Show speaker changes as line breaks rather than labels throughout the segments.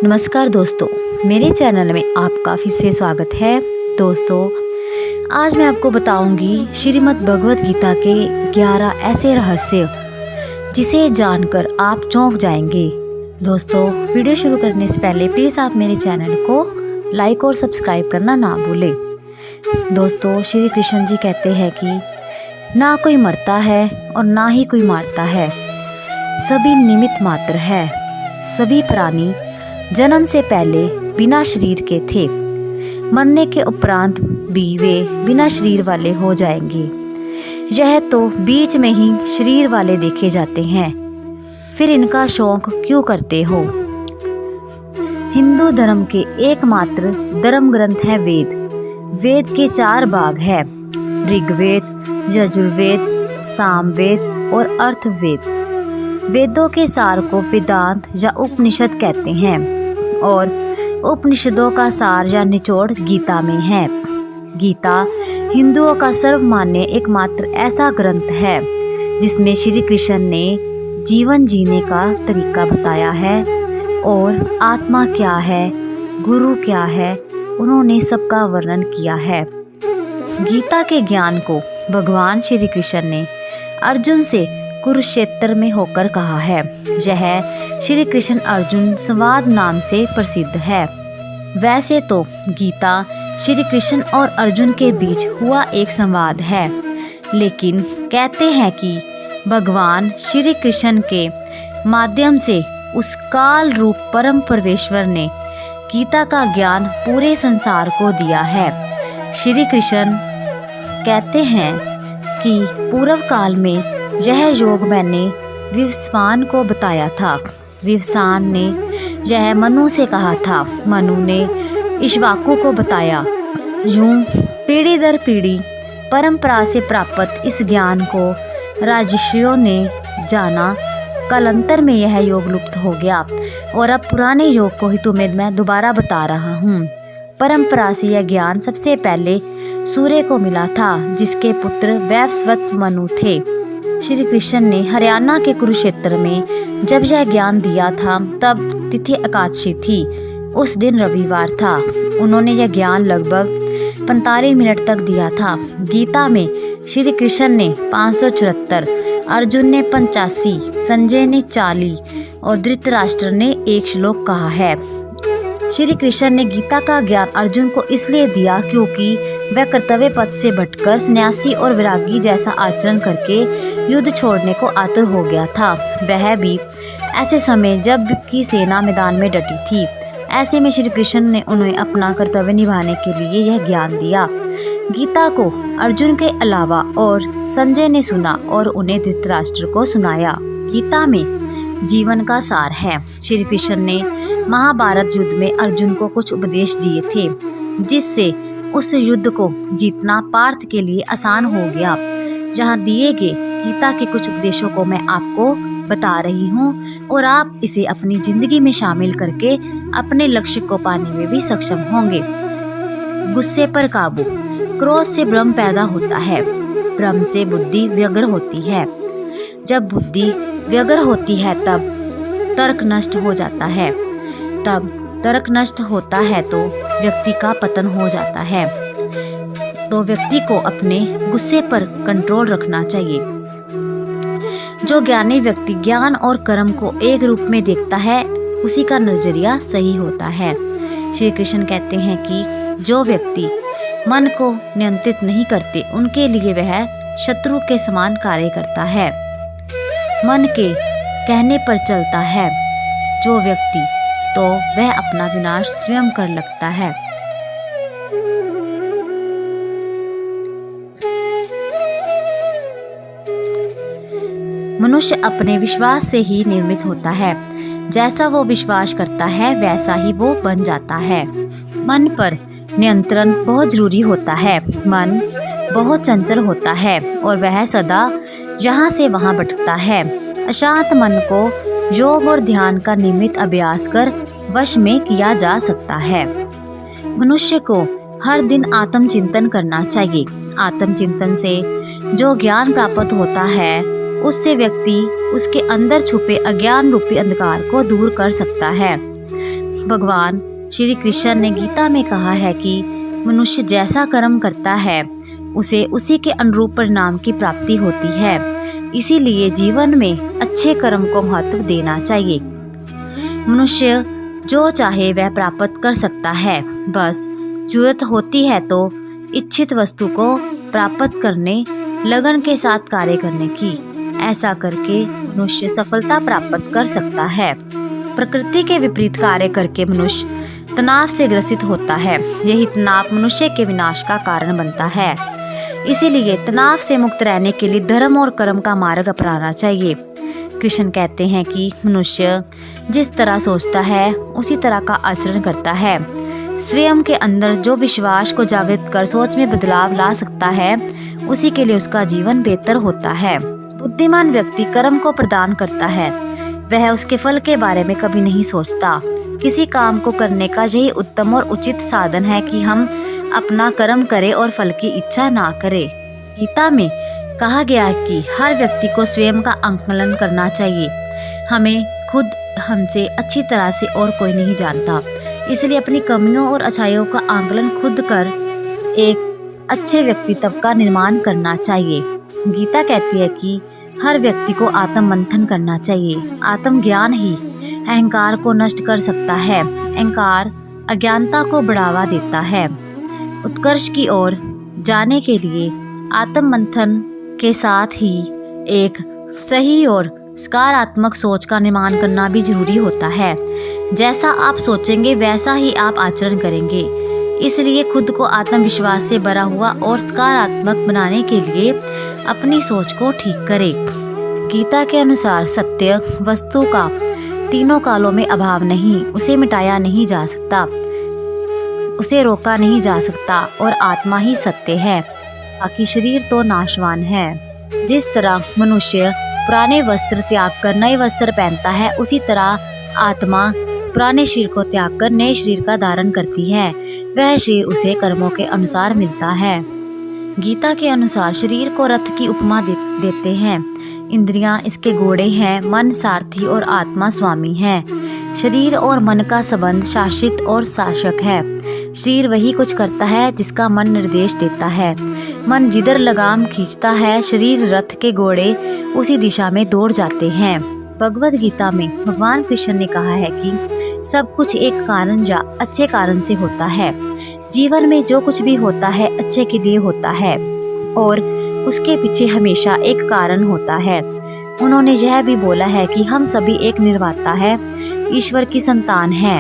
नमस्कार दोस्तों, मेरे चैनल में आपका फिर से स्वागत है। दोस्तों, आज मैं आपको बताऊंगी श्रीमद् भगवत गीता के 11 ऐसे रहस्य जिसे जानकर आप चौंक जाएंगे। दोस्तों, वीडियो शुरू करने से पहले प्लीज़ आप मेरे चैनल को लाइक और सब्सक्राइब करना ना भूलें। दोस्तों, श्री कृष्ण जी कहते हैं कि ना कोई मरता है और ना ही कोई मारता है, सभी निमित्त मात्र है। सभी प्राणी जन्म से पहले बिना शरीर के थे, मरने के उपरांत भी वे बिना शरीर वाले हो जाएंगे। यह तो बीच में ही शरीर वाले देखे जाते हैं, फिर इनका शौक क्यों करते हो। हिंदू धर्म के एकमात्र धर्म ग्रंथ है वेद। वेद के 4 भाग है, ऋग्वेद, यजुर्वेद, सामवेद और अर्थवेद। वेदों के सार को वेदांत या उपनिषद कहते हैं और उपनिषदों का सार या निचोड़ गीता में है। गीता हिंदुओं का सर्वमान्य एकमात्र ऐसा ग्रंथ है जिसमें श्री कृष्ण ने जीवन जीने का तरीका बताया है और आत्मा क्या है, गुरु क्या है, उन्होंने सबका वर्णन किया है। गीता के ज्ञान को भगवान श्री कृष्ण ने अर्जुन से कुरुक्षेत्र में होकर कहा है। यह श्री कृष्ण अर्जुन संवाद नाम से प्रसिद्ध है। वैसे तो गीता श्री कृष्ण और अर्जुन के बीच हुआ एक संवाद है, लेकिन कहते हैं कि भगवान श्री कृष्ण के माध्यम से उस काल रूप परम परमेश्वर ने गीता का ज्ञान पूरे संसार को दिया है। श्री कृष्ण कहते हैं कि पूर्व काल में यह योग मैंने विवस्वान को बताया था। विवस्वान ने यह मनु से कहा था। मनु ने इक्ष्वाकु को बताया। यूं पीढ़ी दर पीढ़ी परंपरा से प्राप्त इस ज्ञान को राजर्षियों ने जाना। कालांतर में यह योग लुप्त हो गया और अब पुराने योग को ही तुम्हें मैं दोबारा बता रहा हूँ। परंपरा से यह ज्ञान सबसे पहले सूर्य को मिला था, जिसके पुत्र वैवस्वत मनु थे। श्री कृष्ण ने हरियाणा के कुरुक्षेत्र में जब यह ज्ञान दिया था तब तिथि एकादशी थी। उस दिन रविवार था। उन्होंने यह ज्ञान लगभग 45 मिनट तक दिया था। गीता में श्री कृष्ण ने 574, अर्जुन ने 85, संजय ने 40 और धृतराष्ट्र ने 1 श्लोक कहा है। श्री कृष्ण ने गीता का ज्ञान अर्जुन को इसलिए दिया क्योंकि वह कर्तव्य पथ से भटकर सन्यासी और वैरागी जैसा आचरण करके युद्ध छोड़ने को आतुर हो गया था। वह भी ऐसे समय जब की सेना मैदान में डटी थी। ऐसे में श्री कृष्ण ने उन्हें अपना कर्तव्य निभाने के लिए यह ज्ञान दिया। गीता को अर्जुन के अलावा और संजय ने सुना और उन्हें धृतराष्ट्र को सुनाया। गीता में जीवन का सार है। श्री कृष्ण ने महाभारत युद्ध में अर्जुन को कुछ उपदेश दिए थे, जिससे उस युद्ध को जीतना पार्थ के लिए आसान हो गया। जहाँ दिए गए गीता के कुछ उपदेशों को मैं आपको बता रही हूँ और आप इसे अपनी जिंदगी में शामिल करके अपने लक्ष्य को पाने में भी सक्षम होंगे। गुस्से पर काबू। क्रोध से भ्रम पैदा होता है, भ्रम से बुद्धि व्यग्र होती है। जब बुद्धि व्यग्र होती है तब तर्क नष्ट हो जाता है। तब तर्क नष्ट होता है तो व्यक्ति का पतन हो जाता है। तो व्यक्ति को अपने गुस्से पर कंट्रोल रखना चाहिए। जो ज्ञानी व्यक्ति ज्ञान और कर्म को एक रूप में देखता है, उसी का नजरिया सही होता है। श्री कृष्ण कहते हैं कि जो व्यक्ति मन को नियंत्रित नहीं करते, उनके लिए वह शत्रु के समान कार्य करता है। मन के कहने पर चलता है जो व्यक्ति, तो वह अपना विनाश स्वयं कर लगता है। मनुष्य अपने विश्वास से ही निर्मित होता है। जैसा वो विश्वास करता है वैसा ही वो बन जाता है। मन पर नियंत्रण बहुत जरूरी होता है। मन बहुत चंचल होता है और वह सदा यहाँ से वहाँ भटकता है। अशांत मन को योग और ध्यान का नियमित अभ्यास कर वश में किया जा सकता है। मनुष्य को हर दिन आत्मचिंतन करना चाहिए। आत्मचिंतन से जो ज्ञान प्राप्त होता है, उससे व्यक्ति उसके अंदर छुपे अज्ञान रूपी अंधकार को दूर कर सकता है। भगवान श्री कृष्ण ने गीता में कहा है कि मनुष्य जैसा कर्म करता है उसे उसी के अनुरूप परिणाम की प्राप्ति होती है। इसीलिए जीवन में अच्छे कर्म को महत्व देना चाहिए। मनुष्य जो चाहे वह प्राप्त कर सकता है, बस जरूरत होती है तो इच्छित वस्तु को प्राप्त करने लगन के साथ कार्य करने की। ऐसा करके मनुष्य सफलता प्राप्त कर सकता है। प्रकृति के विपरीत कार्य करके मनुष्य तनाव से ग्रसित होता है। यही तनाव मनुष्य के विनाश का कारण बनता है। इसीलिए तनाव से मुक्त रहने के लिए धर्म और कर्म का मार्ग अपनाना चाहिए। कृष्ण कहते हैं कि मनुष्य जिस तरह सोचता है उसी तरह का आचरण करता है। स्वयं के अंदर जो विश्वास को जागृत कर सोच में बदलाव ला सकता है, उसी के लिए उसका जीवन बेहतर होता है। बुद्धिमान व्यक्ति कर्म को प्रदान करता है, वह उसके फल के बारे में कभी नहीं सोचता। किसी काम को करने का यही उत्तम और उचित साधन है कि हम अपना कर्म करें और फल की इच्छा ना करें। गीता में कहा गया है कि हर व्यक्ति को स्वयं का आकलन करना चाहिए। हमें खुद हमसे अच्छी तरह से और कोई नहीं जानता, इसलिए अपनी कमियों और अच्छाइयों का आकलन खुद कर एक अच्छे व्यक्तित्व का निर्माण करना चाहिए। गीता कहती है कि हर व्यक्ति को आत्म मंथन करना चाहिए। आत्मज्ञान ही अहंकार को नष्ट कर सकता है। अहंकार अज्ञानता को बढ़ावा देता है। उत्कर्ष की ओर जाने के लिए आत्म मंथन के साथ ही एक सही और सकारात्मक सोच का निर्माण करना भी जरूरी होता है। जैसा आप सोचेंगे वैसा ही आप आचरण करेंगे। इसलिए खुद को आत्मविश्वास से भरा हुआ और सकारात्मक बनाने के लिए अपनी सोच को ठीक करें। गीता के अनुसार सत्य वस्तु का तीनों कालों में अभाव नहीं, उसे मिटाया नहीं जा सकता, उसे रोका नहीं जा सकता और आत्मा ही सत्य है, बाकी शरीर तो नाशवान है। जिस तरह मनुष्य पुराने वस्त्र त्याग कर नए वस्त्र पहनता है, उसी तरह आत्मा पुराने शरीर को त्याग कर नए शरीर का धारण करती है। वह शरीर उसे कर्मों के अनुसार मिलता है। गीता के अनुसार शरीर को रथ की उपमा देते हैं। इंद्रियां इसके घोड़े हैं, मन सारथी और आत्मा स्वामी है। शरीर और मन का संबंध शासित और शासक है। शरीर वही कुछ करता है जिसका मन निर्देश देता है। मन जिधर लगाम खींचता है, शरीर रथ के घोड़े उसी दिशा में दौड़ जाते हैं। भगवद गीता में भगवान कृष्ण ने कहा है कि सब कुछ एक कारण या अच्छे कारण से होता है। जीवन में जो कुछ भी होता है अच्छे के लिए होता है और उसके पीछे हमेशा एक कारण होता है। उन्होंने यह भी बोला है कि हम सभी एक निर्माता है, ईश्वर की संतान है।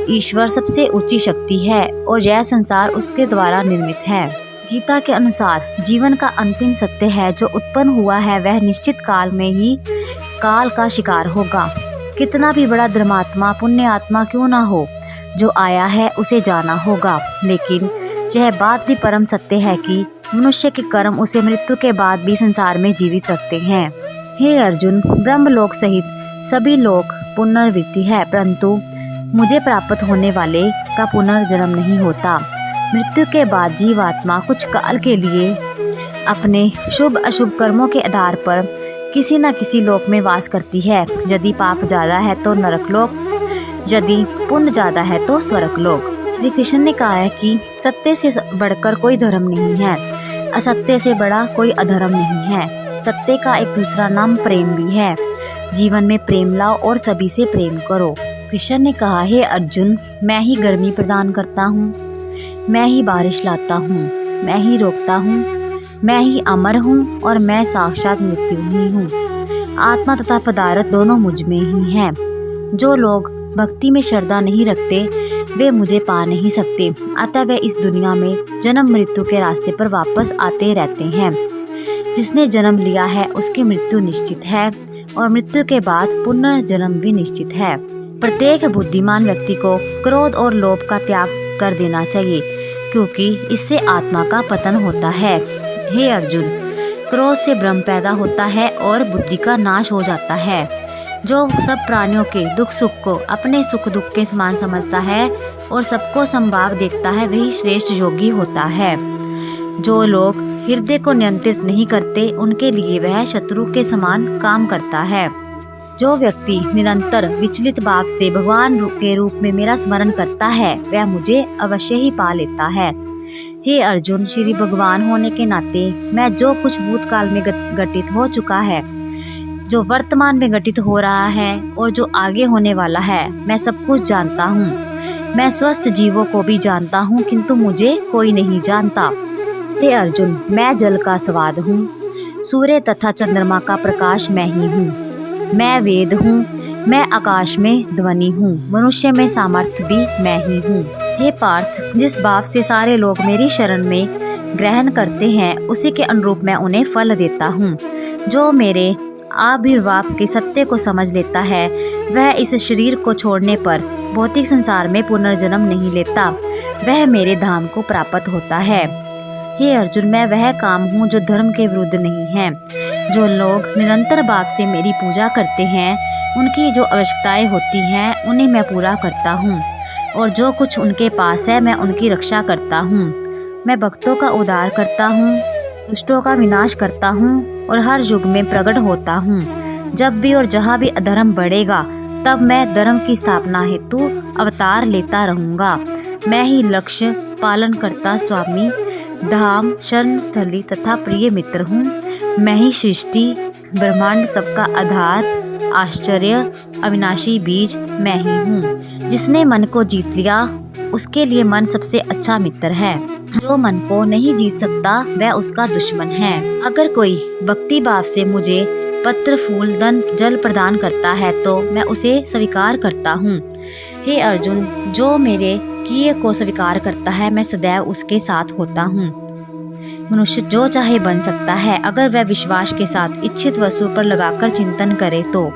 ईश्वर सबसे ऊंची शक्ति है और यह संसार उसके द्वारा निर्मित है। गीता के अनुसार जीवन का अंतिम सत्य है, जो उत्पन्न हुआ है वह निश्चित काल में ही काल का शिकार होगा। कितना भी बड़ा धर्मात्मा पुण्य आत्मा क्यों ना हो, जो आया है उसे जाना होगा। लेकिन यह बात भी परम सत्य है कि मनुष्य के कर्म उसे मृत्यु के बाद भी संसार में जीवित रखते हैं। हे अर्जुन, ब्रह्मलोक सहित सभी लोक पुनर्वृत्ति है, परंतु मुझे प्राप्त होने वाले का पुनर्जन्म नहीं होता। मृत्यु के बाद जीवात्मा कुछ काल के लिए अपने शुभ अशुभ कर्मों के आधार पर किसी न किसी लोक में वास करती है। यदि पाप ज्यादा है तो नरक लोक, यदि पुण्य ज्यादा है तो स्वर्ग लोक। श्री कृष्ण ने कहा है कि सत्य से बढ़कर कोई धर्म नहीं है, असत्य से बड़ा कोई अधर्म नहीं है। सत्य का एक दूसरा नाम प्रेम भी है। जीवन में प्रेम लाओ और सभी से प्रेम करो। कृष्ण ने कहा, हे अर्जुन, मैं ही गर्मी प्रदान करता हूँ, मैं ही बारिश लाता हूँ, मैं ही रोकता हूँ, मैं ही अमर हूँ और मैं साक्षात मृत्यु ही हूँ। आत्मा तथा पदार्थ दोनों मुझ में ही हैं। जो लोग भक्ति में श्रद्धा नहीं रखते वे मुझे पा नहीं सकते, अतः वे इस दुनिया में जन्म मृत्यु के रास्ते पर वापस आते रहते हैं। जिसने जन्म लिया है उसकी मृत्यु निश्चित है और मृत्यु के बाद पुनर्जन्म भी निश्चित है। प्रत्येक बुद्धिमान व्यक्ति को क्रोध और लोभ का त्याग कर देना चाहिए, क्योंकि इससे आत्मा का पतन होता है। हे अर्जुन, क्रोध से भ्रम पैदा होता है और बुद्धि का नाश हो जाता है। जो सब प्राणियों के दुख सुख को अपने सुख दुख के समान समझता है और सबको समभाव देखता है, वही श्रेष्ठ योगी होता है। जो लोग हृदय को नियंत्रित नहीं करते, उनके लिए वह शत्रु के समान काम करता है। जो व्यक्ति निरंतर विचलित भाव से भगवान के रूप में मेरा स्मरण करता है वह मुझे अवश्य ही पा लेता है। हे अर्जुन, श्री भगवान होने के नाते मैं जो कुछ भूतकाल में घटित हो चुका है, जो वर्तमान में घटित हो रहा है और जो आगे होने वाला है, मैं सब कुछ जानता हूँ। मैं स्वस्थ जीवों को भी जानता हूँ, किंतु मुझे कोई नहीं जानता। हे अर्जुन, मैं जल का स्वाद हूँ, सूर्य तथा चंद्रमा का प्रकाश मैं ही हूँ। मैं वेद हूँ, मैं आकाश में ध्वनि हूँ, मनुष्य में सामर्थ्य भी मैं ही हूँ। हे पार्थ, जिस भाव से सारे लोग मेरी शरण में ग्रहण करते हैं उसी के अनुरूप मैं उन्हें फल देता हूँ। जो मेरे आविर्भाव के सत्य को समझ लेता है वह इस शरीर को छोड़ने पर भौतिक संसार में पुनर्जन्म नहीं लेता, वह मेरे धाम को प्राप्त होता है। हे अर्जुन, मैं वह काम हूँ जो धर्म के विरुद्ध नहीं है। जो लोग निरंतर भाव से मेरी पूजा करते हैं उनकी जो आवश्यकताएं होती हैं उन्हें मैं पूरा करता हूँ, और जो कुछ उनके पास है मैं उनकी रक्षा करता हूँ। मैं भक्तों का उद्धार करता हूँ, दुष्टों का विनाश करता हूँ और हर युग में प्रकट होता हूँ। जब भी और जहाँ भी अधर्म बढ़ेगा तब मैं धर्म की स्थापना हेतु अवतार लेता रहूँगा। मैं ही लक्ष्य, पालन करता, स्वामी, धाम, शरण स्थली तथा प्रिय मित्र हूँ। मैं ही सृष्टि, ब्रह्मांड, सबका आधार, आश्चर्य, अविनाशी बीज मैं ही हूँ। जिसने मन को जीत लिया उसके लिए मन सबसे अच्छा मित्र है। जो मन को नहीं जीत सकता वह उसका दुश्मन है। अगर कोई भक्ति भाव से मुझे पत्र, फूल, धन, जल प्रदान करता है तो मैं उसे स्वीकार करता हूँ। हे अर्जुन, जो मेरे किए को स्वीकार करता है मैं सदैव उसके साथ होता हूँ। मनुष्य जो चाहे बन सकता है अगर वह विश्वास के साथ इच्छित वस्तु पर लगाकर चिंतन करे तो।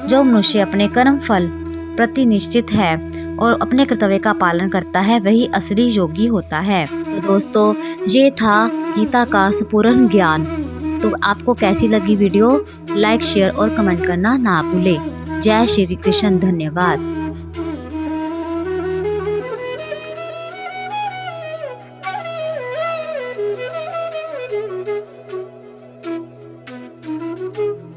जो मनुष्य अपने कर्म फल प्रति निश्चित है और अपने कर्तव्य का पालन करता है वही असली योगी होता है। तो दोस्तों, ये था गीता का संपूर्ण ज्ञान। तो आपको कैसी लगी वीडियो? लाइक, शेयर और कमेंट करना ना भूलें। जय श्री कृष्ण। धन्यवाद।